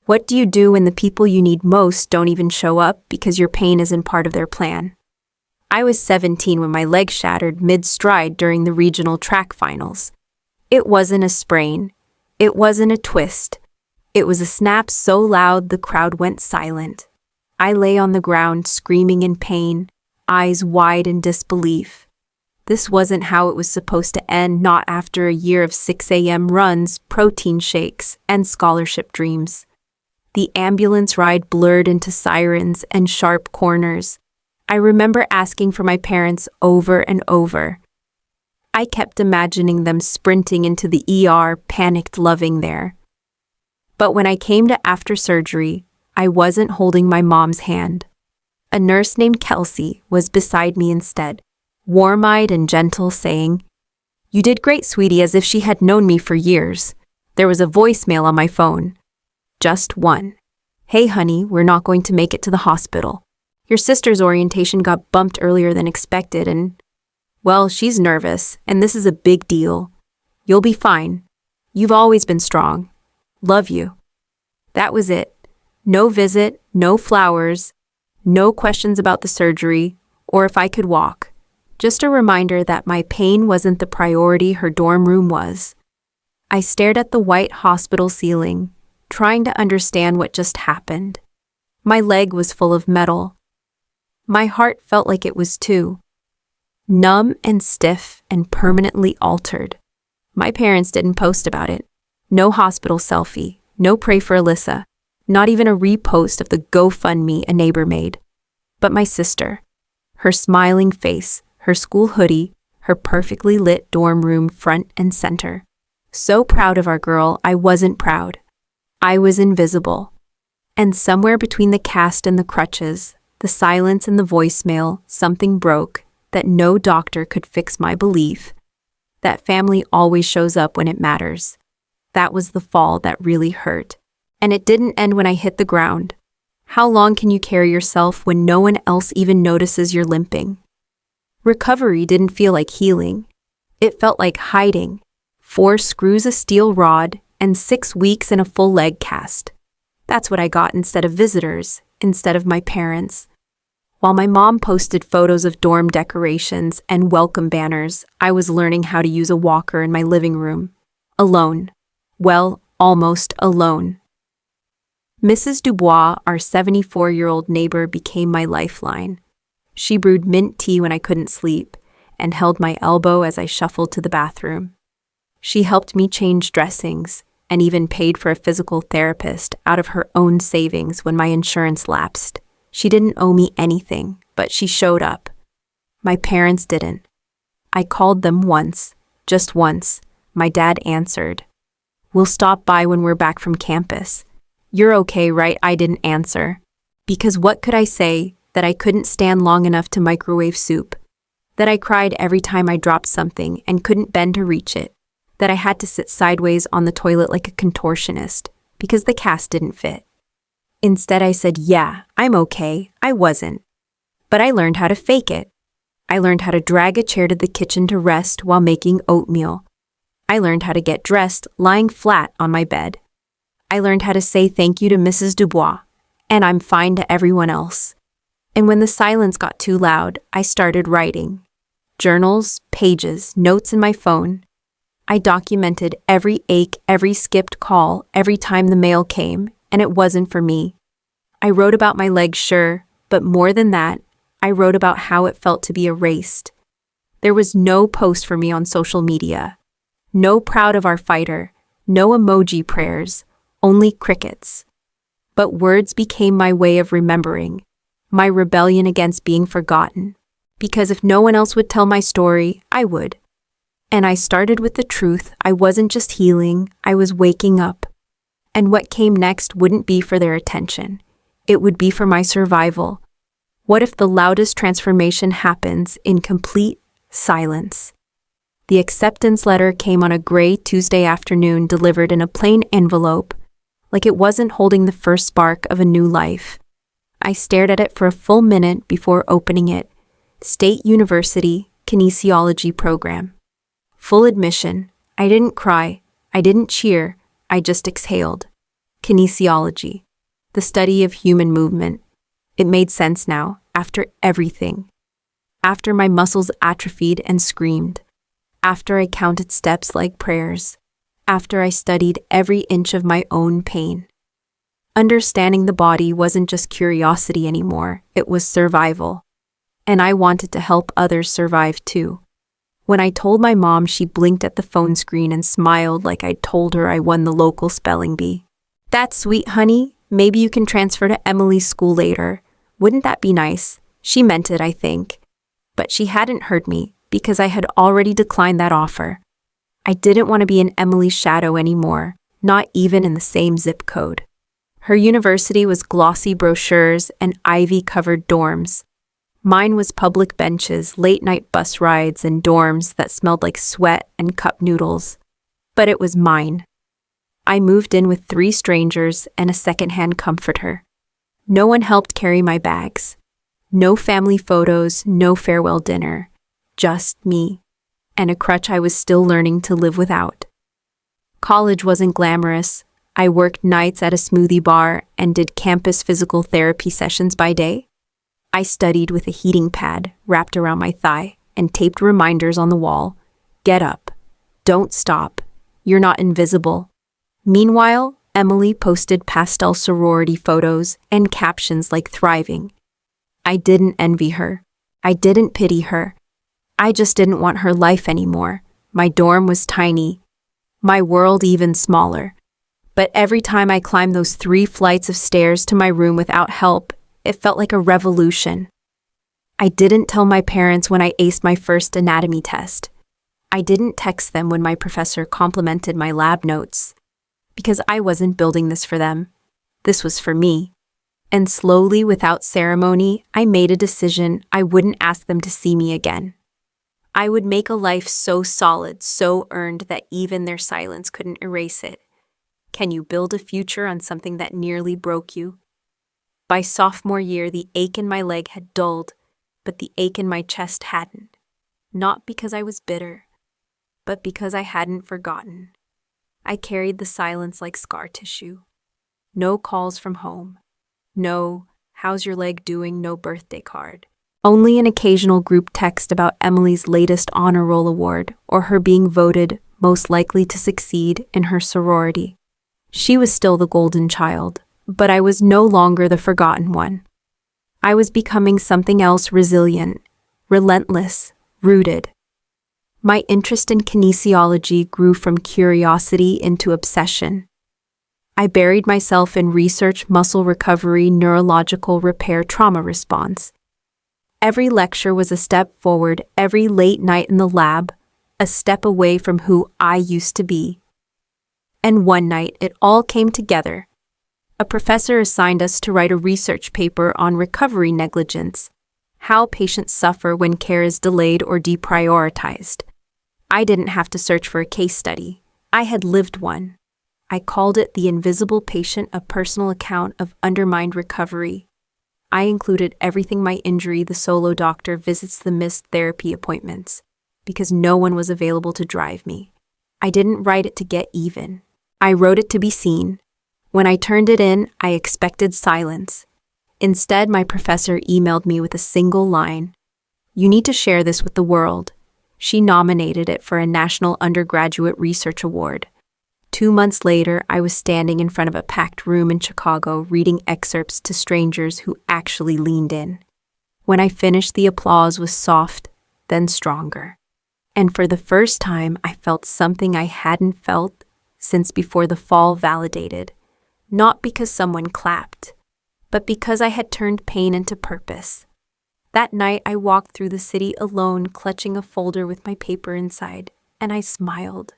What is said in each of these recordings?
What do you do when the people you need most don't even show up because your pain isn't part of their plan? I was 17 when my leg shattered mid-stride during the regional track finals. It wasn't a sprain. It wasn't a twist. It was a snap so loud the crowd went silent. I lay on the ground screaming in pain, eyes wide in disbelief. This wasn't how it was supposed to end, not after a year of 6 a.m. runs, protein shakes, and scholarship dreams. The ambulance ride blurred into sirens and sharp corners. I remember asking for my parents over and over. I kept imagining them sprinting into the ER, panicked loving there. But when I came to after surgery, I wasn't holding my mom's hand. A nurse named Kelsey was beside me instead, warm-eyed and gentle, saying, "You did great, sweetie," as if she had known me for years. There was a voicemail on my phone. Just one. "Hey, honey, we're not going to make it to the hospital. Your sister's orientation got bumped earlier than expected and, well, she's nervous, and this is a big deal. You'll be fine. You've always been strong. Love you." That was it. No visit, no flowers, no questions about the surgery, or if I could walk. Just a reminder that my pain wasn't the priority her dorm room was. I stared at the white hospital ceiling, trying to understand what just happened. My leg was full of metal. My heart felt like it was too. Numb and stiff and permanently altered. My parents didn't post about it. No hospital selfie, no pray for Alyssa, not even a repost of the GoFundMe a neighbor made. But my sister, her smiling face, her school hoodie, her perfectly lit dorm room front and center. So proud of our girl, I wasn't proud. I was invisible. And somewhere between the cast and the crutches, the silence and the voicemail, something broke that no doctor could fix my belief that family always shows up when it matters. That was the fall that really hurt. And it didn't end when I hit the ground. How long can you carry yourself when no one else even notices you're limping? Recovery didn't feel like healing. It felt like hiding. 4 screws, a steel rod, and 6 weeks in a full leg cast. That's what I got instead of visitors, instead of my parents. While my mom posted photos of dorm decorations and welcome banners, I was learning how to use a walker in my living room. Alone. Well, almost alone. Mrs. Dubois, our 74-year-old neighbor, became my lifeline. She brewed mint tea when I couldn't sleep and held my elbow as I shuffled to the bathroom. She helped me change dressings and even paid for a physical therapist out of her own savings when my insurance lapsed. She didn't owe me anything, but she showed up. My parents didn't. I called them once, just once. My dad answered. "We'll stop by when we're back from campus." "You're okay, right?" I didn't answer. Because what could I say? That I couldn't stand long enough to microwave soup? That I cried every time I dropped something and couldn't bend to reach it? That I had to sit sideways on the toilet like a contortionist because the cast didn't fit? Instead, I said, yeah, I'm okay. I wasn't. But I learned how to fake it. I learned how to drag a chair to the kitchen to rest while making oatmeal. I learned how to get dressed lying flat on my bed. I learned how to say thank you to Mrs. Dubois, and I'm fine to everyone else. And when the silence got too loud, I started writing. Journals, pages, notes in my phone. I documented every ache, every skipped call, every time the mail came, and it wasn't for me. I wrote about my legs, sure, but more than that, I wrote about how it felt to be erased. There was no post for me on social media. No proud of our fighter, no emoji prayers, only crickets. But words became my way of remembering, my rebellion against being forgotten. Because if no one else would tell my story, I would. And I started with the truth. I wasn't just healing, I was waking up. And what came next wouldn't be for their attention. It would be for my survival. What if the loudest transformation happens in complete silence? The acceptance letter came on a gray Tuesday afternoon, delivered in a plain envelope, like it wasn't holding the first spark of a new life. I stared at it for a full minute before opening it. State University Kinesiology Program. Full admission. I didn't cry. I didn't cheer. I just exhaled. Kinesiology, the study of human movement. It made sense now, after everything. After my muscles atrophied and screamed. After I counted steps like prayers. After I studied every inch of my own pain. Understanding the body wasn't just curiosity anymore, it was survival. And I wanted to help others survive too. When I told my mom, she blinked at the phone screen and smiled like I'd told her I won the local spelling bee. "That's sweet, honey. Maybe you can transfer to Emily's school later. Wouldn't that be nice?" She meant it, I think. But she hadn't heard me, because I had already declined that offer. I didn't want to be in Emily's shadow anymore, not even in the same zip code. Her university was glossy brochures and ivy-covered dorms. Mine was public benches, late-night bus rides, and dorms that smelled like sweat and cup noodles. But it was mine. I moved in with 3 strangers and a second-hand comforter. No one helped carry my bags. No family photos, no farewell dinner. Just me. And a crutch I was still learning to live without. College wasn't glamorous. I worked nights at a smoothie bar and did campus physical therapy sessions by day. I studied with a heating pad wrapped around my thigh and taped reminders on the wall. Get up. Don't stop. You're not invisible. Meanwhile, Emily posted pastel sorority photos and captions like thriving. I didn't envy her. I didn't pity her. I just didn't want her life anymore. My dorm was tiny. My world even smaller. But every time I climbed those 3 flights of stairs to my room without help, it felt like a revolution. I didn't tell my parents when I aced my first anatomy test. I didn't text them when my professor complimented my lab notes. Because I wasn't building this for them. This was for me. And slowly, without ceremony, I made a decision I wouldn't ask them to see me again. I would make a life so solid, so earned that even their silence couldn't erase it. Can you build a future on something that nearly broke you? By sophomore year, the ache in my leg had dulled, but the ache in my chest hadn't. Not because I was bitter, but because I hadn't forgotten. I carried the silence like scar tissue. No calls from home. No, "How's your leg doing?" No birthday card. Only an occasional group text about Emily's latest honor roll award or her being voted most likely to succeed in her sorority. She was still the golden child, but I was no longer the forgotten one. I was becoming something else, resilient, relentless, rooted. My interest in kinesiology grew from curiosity into obsession. I buried myself in research, muscle recovery, neurological repair, trauma response. Every lecture was a step forward, every late night in the lab, a step away from who I used to be. And one night, it all came together. A professor assigned us to write a research paper on recovery negligence, how patients suffer when care is delayed or deprioritized. I didn't have to search for a case study. I had lived one. I called it The Invisible Patient, a personal account of undermined recovery. I included everything: my injury, the solo doctor visits, the missed therapy appointments, because no one was available to drive me. I didn't write it to get even. I wrote it to be seen. When I turned it in, I expected silence. Instead, my professor emailed me with a single line. "You need to share this with the world." She nominated it for a National Undergraduate Research Award. 2 months later, I was standing in front of a packed room in Chicago reading excerpts to strangers who actually leaned in. When I finished, the applause was soft, then stronger. And for the first time, I felt something I hadn't felt since before the fall validated. Not because someone clapped, but because I had turned pain into purpose. That night, I walked through the city alone, clutching a folder with my paper inside, and I smiled.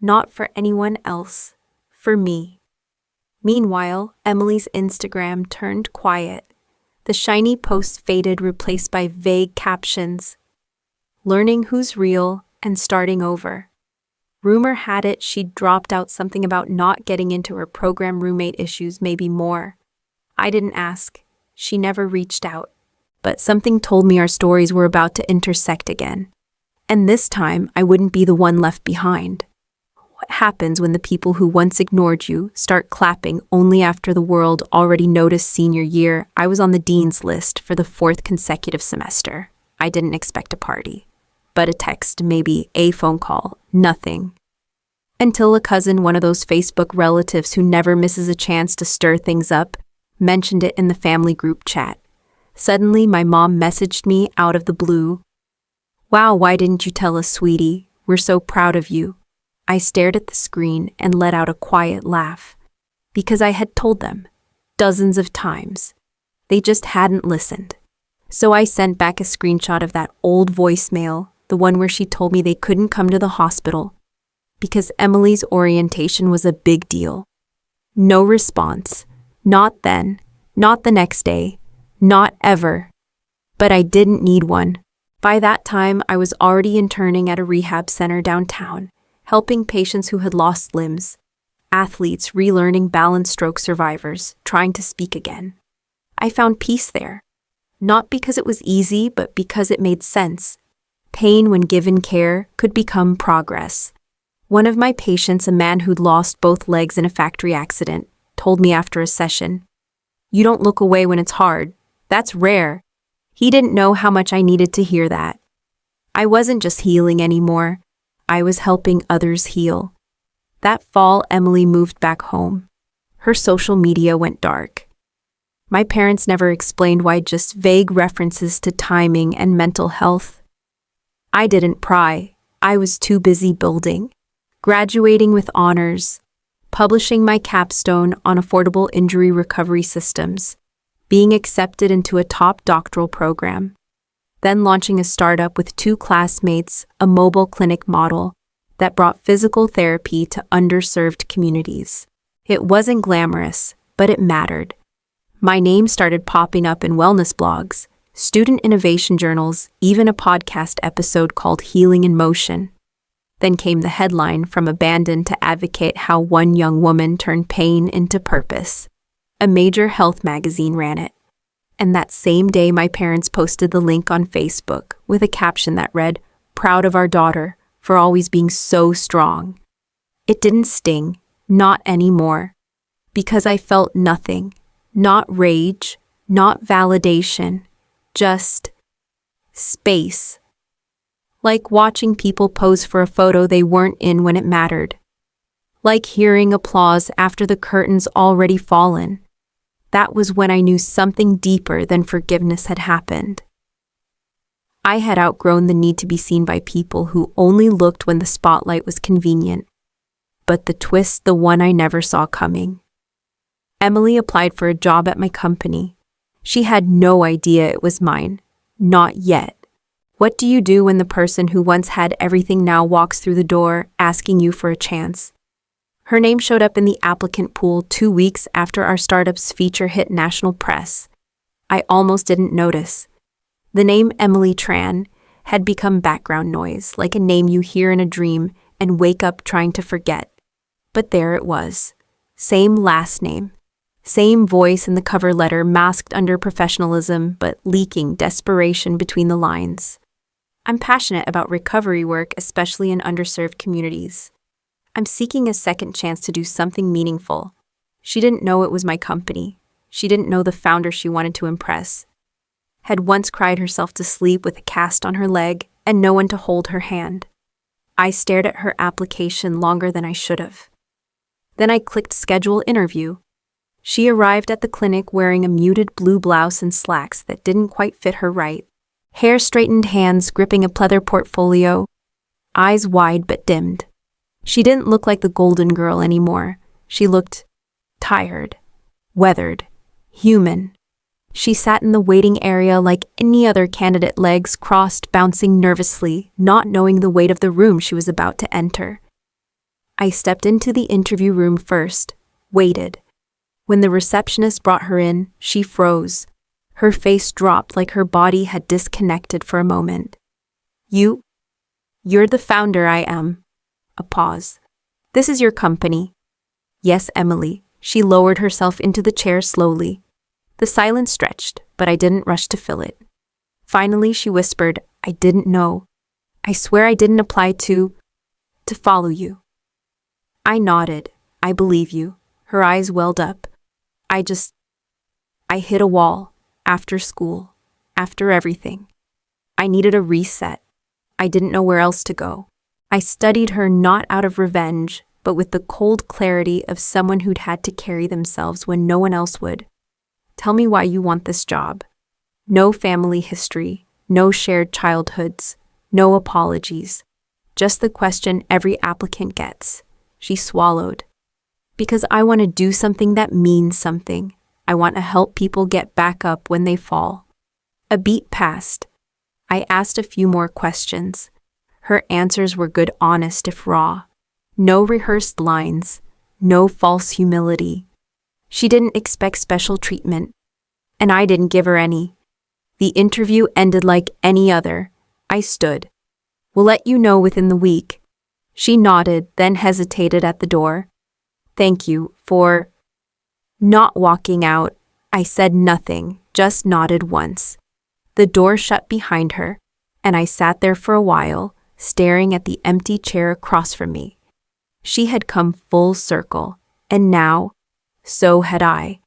Not for anyone else, for me. Meanwhile, Emily's Instagram turned quiet. The shiny posts faded, replaced by vague captions. Learning who's real and starting over. Rumor had it she'd dropped out something about not getting into her program, roommate issues, maybe more. I didn't ask. She never reached out. But something told me our stories were about to intersect again. And this time, I wouldn't be the one left behind. What happens when the people who once ignored you start clapping only after the world already noticed senior year? I was on the dean's list for the 4th consecutive semester. I didn't expect a party, but a text, maybe a phone call, nothing. Until a cousin, one of those Facebook relatives who never misses a chance to stir things up, mentioned it in the family group chat. Suddenly, my mom messaged me out of the blue. "Wow, why didn't you tell us, sweetie? We're so proud of you." I stared at the screen and let out a quiet laugh, because I had told them dozens of times. They just hadn't listened. So I sent back a screenshot of that old voicemail, the one where she told me they couldn't come to the hospital because Emily's orientation was a big deal. No response. Not then, not the next day, not ever. But I didn't need one. By that time, I was already interning at a rehab center downtown, helping patients who had lost limbs, athletes relearning balance stroke survivors, trying to speak again. I found peace there, not because it was easy, but because it made sense. Pain, when given care, could become progress. One of my patients, a man who'd lost both legs in a factory accident, told me after a session, "You don't look away when it's hard. That's rare." He didn't know how much I needed to hear that. I wasn't just healing anymore. I was helping others heal. That fall, Emily moved back home. Her social media went dark. My parents never explained why, just vague references to timing and mental health. I didn't pry. I was too busy building, graduating with honors, publishing my capstone on affordable injury recovery systems, being accepted into a top doctoral program, then launching a startup with 2 classmates, a mobile clinic model that brought physical therapy to underserved communities. It wasn't glamorous, but it mattered. My name started popping up in wellness blogs, student innovation journals, even a podcast episode called Healing in Motion. Then came the headline, "From Abandoned to Advocate: How One Young Woman Turned Pain into Purpose." A major health magazine ran it. And that same day, my parents posted the link on Facebook with a caption that read, "Proud of our daughter for always being so strong." It didn't sting, not anymore, because I felt nothing, not rage, not validation, just space. Like watching people pose for a photo they weren't in when it mattered. Like hearing applause after the curtain's already fallen. That was when I knew something deeper than forgiveness had happened. I had outgrown the need to be seen by people who only looked when the spotlight was convenient. But the twist, the one I never saw coming. Emily applied for a job at my company. She had no idea it was mine. Not yet. What do you do when the person who once had everything now walks through the door asking you for a chance? Her name showed up in the applicant pool 2 weeks after our startup's feature hit national press. I almost didn't notice. The name Emily Tran had become background noise, like a name you hear in a dream and wake up trying to forget. But there it was. Same last name. Same voice in the cover letter, masked under professionalism, but leaking desperation between the lines. I'm passionate about recovery work, especially in underserved communities. I'm seeking a second chance to do something meaningful. She didn't know it was my company. She didn't know the founder she wanted to impress. Had once cried herself to sleep with a cast on her leg and no one to hold her hand. I stared at her application longer than I should have. Then I clicked schedule interview. She arrived at the clinic wearing a muted blue blouse and slacks that didn't quite fit her right. Hair straightened, hands gripping a pleather portfolio, eyes wide but dimmed. She didn't look like the golden girl anymore. She looked tired, weathered, human. She sat in the waiting area like any other candidate, legs crossed, bouncing nervously, not knowing the weight of the room she was about to enter. I stepped into the interview room first, waited. When the receptionist brought her in, she froze. Her face dropped like her body had disconnected for a moment. You're the founder. I am. A pause. This is your company. Yes, Emily. She lowered herself into the chair slowly. The silence stretched, but I didn't rush to fill it. Finally, she whispered, I didn't know. I swear I didn't apply to follow you. I nodded. I believe you. Her eyes welled up. I hit a wall. After school. After everything. I needed a reset. I didn't know where else to go. I studied her not out of revenge, but with the cold clarity of someone who'd had to carry themselves when no one else would. Tell me why you want this job. No family history, no shared childhoods, no apologies. Just the question every applicant gets. She swallowed. Because I want to do something that means something. I want to help people get back up when they fall. A beat passed. I asked a few more questions. Her answers were good, honest if raw. No rehearsed lines. No false humility. She didn't expect special treatment. And I didn't give her any. The interview ended like any other. I stood. We'll let you know within the week. She nodded, then hesitated at the door. Thank you for not walking out. I said nothing, just nodded once. The door shut behind her, and I sat there for a while, staring at the empty chair across from me. She had come full circle, and now, so had I.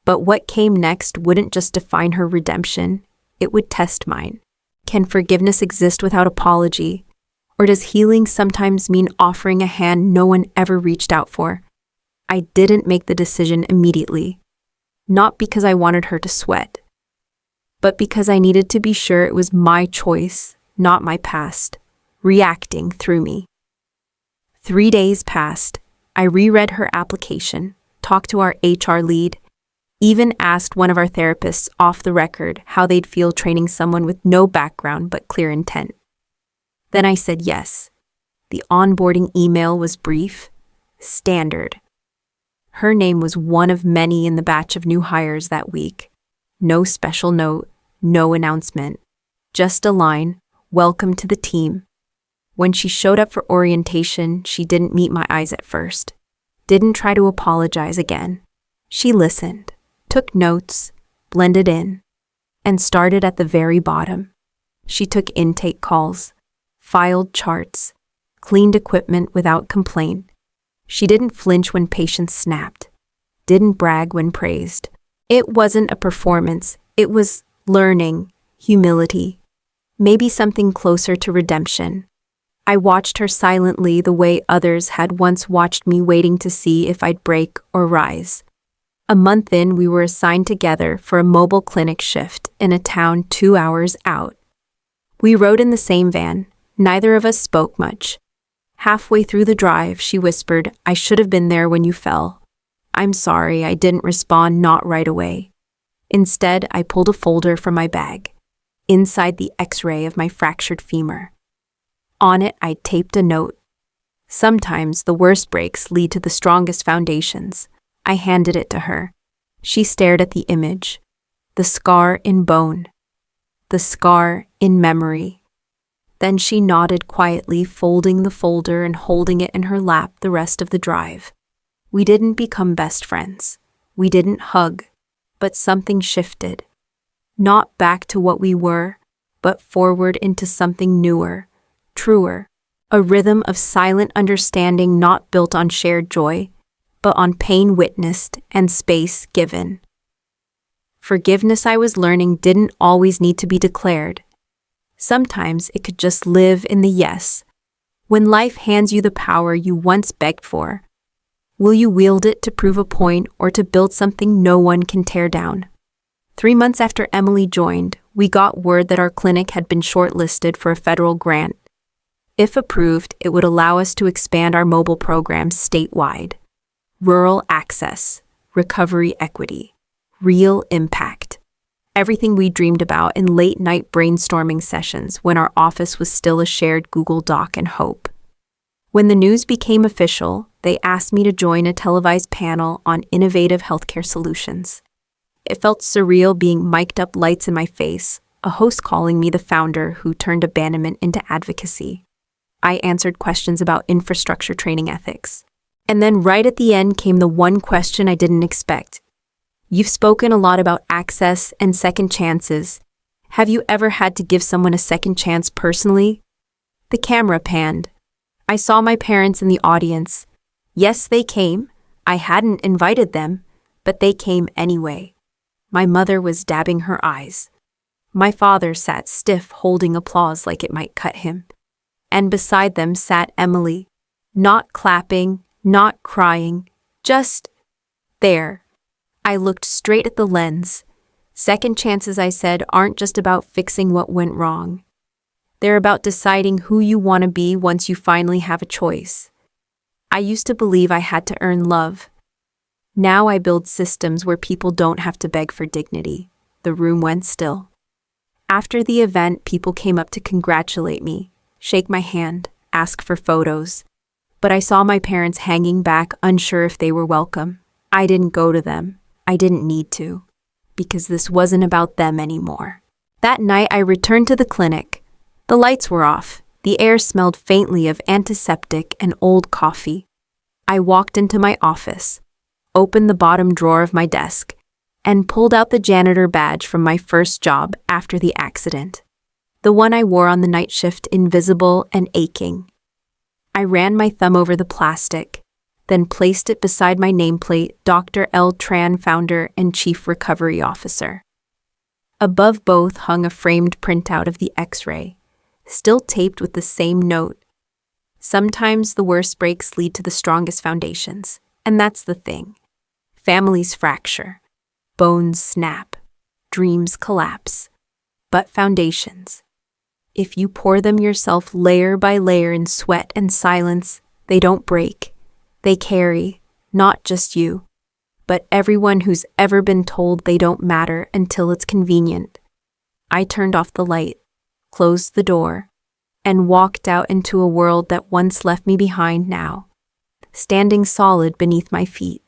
But what came next wouldn't just define her redemption, it would test mine. Can forgiveness exist without apology? Or does healing sometimes mean offering a hand no one ever reached out for? I didn't make the decision immediately. Not because I wanted her to sweat, but because I needed to be sure it was my choice, not my past, reacting through me. 3 days passed. I reread her application, talked to our HR lead, even asked one of our therapists off the record how they'd feel training someone with no background but clear intent. Then I said yes. The onboarding email was brief, standard. Her name was one of many in the batch of new hires that week. No special note, no announcement. Just a line, welcome to the team. When she showed up for orientation, she didn't meet my eyes at first. Didn't try to apologize again. She listened, took notes, blended in, and started at the very bottom. She took intake calls, filed charts, cleaned equipment without complaint. She didn't flinch when patients snapped, didn't brag when praised. It wasn't a performance, it was learning, humility, maybe something closer to redemption. I watched her silently the way others had once watched me, waiting to see if I'd break or rise. A month in, we were assigned together for a mobile clinic shift in a town 2 hours out. We rode in the same van. Neither of us spoke much. Halfway through the drive, she whispered, I should have been there when you fell. I'm sorry, I didn't respond, not right away. Instead, I pulled a folder from my bag. Inside the X-ray of my fractured femur. On it, I taped a note. Sometimes the worst breaks lead to the strongest foundations. I handed it to her. She stared at the image. The scar in bone. The scar in memory. Then she nodded quietly, folding the folder and holding it in her lap the rest of the drive. We didn't become best friends. We didn't hug. But something shifted. Not back to what we were, but forward into something newer, truer. A rhythm of silent understanding not built on shared joy, but on pain witnessed and space given. Forgiveness, I was learning, didn't always need to be declared. Sometimes it could just live in the yes. When life hands you the power you once begged for, will you wield it to prove a point or to build something no one can tear down? 3 months after Emily joined, we got word that our clinic had been shortlisted for a federal grant. If approved, it would allow us to expand our mobile programs statewide. Rural access, recovery equity, real impact. Everything we dreamed about in late-night brainstorming sessions when our office was still a shared Google Doc and hope. When the news became official, they asked me to join a televised panel on innovative healthcare solutions. It felt surreal being mic'd up, lights in my face, a host calling me the founder who turned abandonment into advocacy. I answered questions about infrastructure training ethics. And then right at the end came the one question I didn't expect. You've spoken a lot about access and second chances. Have you ever had to give someone a second chance personally? The camera panned. I saw my parents in the audience, Yes, they came. I hadn't invited them, but they came anyway. My mother was dabbing her eyes. My father sat stiff, holding applause like it might cut him. And beside them sat Emily, not clapping, not crying, just there. I looked straight at the lens. Second chances, I said, aren't just about fixing what went wrong. They're about deciding who you want to be once you finally have a choice. I used to believe I had to earn love. Now I build systems where people don't have to beg for dignity. The room went still. After the event, people came up to congratulate me, shake my hand, ask for photos. But I saw my parents hanging back, unsure if they were welcome. I didn't go to them. I didn't need to, because this wasn't about them anymore. That night, I returned to the clinic. The lights were off. The air smelled faintly of antiseptic and old coffee. I walked into my office, opened the bottom drawer of my desk, and pulled out the janitor badge from my first job after the accident. The one I wore on the night shift, invisible and aching. I ran my thumb over the plastic, then placed it beside my nameplate, Dr. L. Tran, founder and chief recovery officer. Above both hung a framed printout of the X-ray, still taped with the same note. Sometimes the worst breaks lead to the strongest foundations, and that's the thing. Families fracture, bones snap, dreams collapse, but foundations, if you pour them yourself layer by layer in sweat and silence, they don't break. They carry, not just you, but everyone who's ever been told they don't matter until it's convenient. I turned off the light, closed the door, and walked out into a world that once left me behind now, standing solid beneath my feet.